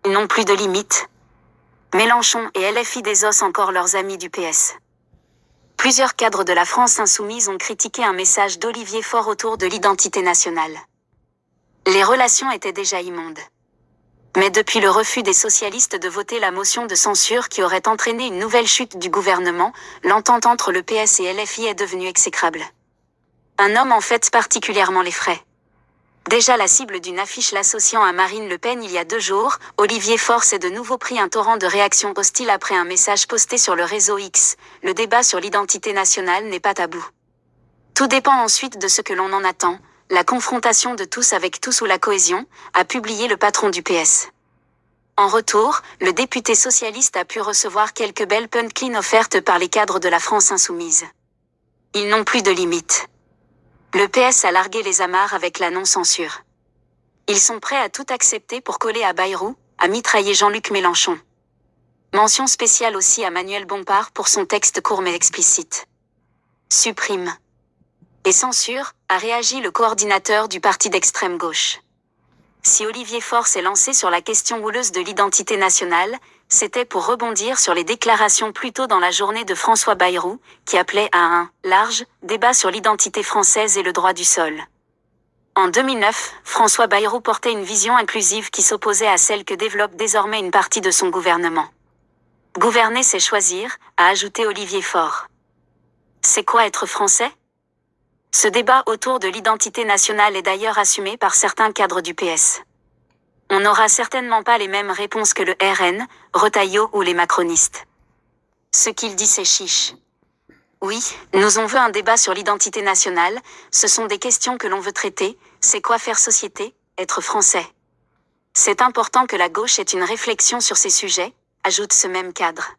Ils n'ont plus de limite. Mélenchon et LFI désossent encore leurs amis du PS. Plusieurs cadres de la France insoumise ont critiqué un message d'Olivier Faure autour de l'identité nationale. Les relations étaient déjà immondes. Mais depuis le refus des socialistes de voter la motion de censure qui aurait entraîné une nouvelle chute du gouvernement, l'entente entre le PS et LFI est devenue exécrable. Un homme en fait particulièrement les frais. Déjà la cible d'une affiche l'associant à Marine Le Pen il y a 2 jours, Olivier Faure s'est de nouveau pris un torrent de réactions hostiles après un message posté sur le réseau X. Le débat sur l'identité nationale n'est pas tabou. Tout dépend ensuite de ce que l'on en attend. La confrontation de tous avec tous ou la cohésion, a publié le patron du PS. En retour, le député socialiste a pu recevoir quelques belles punchlines offertes par les cadres de la France insoumise. Ils n'ont plus de limites. Le PS a largué les amarres avec la non-censure. Ils sont prêts à tout accepter pour coller à Bayrou, à mitrailler Jean-Luc Mélenchon. Mention spéciale aussi à Manuel Bompard pour son texte court mais explicite. Supprime. Et censure, a réagi le coordinateur du parti d'extrême gauche. Si Olivier Faure s'est lancé sur la question houleuse de l'identité nationale, c'était pour rebondir sur les déclarations plus tôt dans la journée de François Bayrou, qui appelait à un « large » débat sur l'identité française et le droit du sol. En 2009, François Bayrou portait une vision inclusive qui s'opposait à celle que développe désormais une partie de son gouvernement. Gouverner, c'est choisir, a ajouté Olivier Faure. C'est quoi être français ? Ce débat autour de l'identité nationale est d'ailleurs assumé par certains cadres du PS. On n'aura certainement pas les mêmes réponses que le RN, Retailleau ou les macronistes. Ce qu'il dit c'est chiche. Oui, nous on veut un débat sur l'identité nationale, ce sont des questions que l'on veut traiter, c'est quoi faire société, être français. C'est important que la gauche ait une réflexion sur ces sujets, ajoute ce même cadre.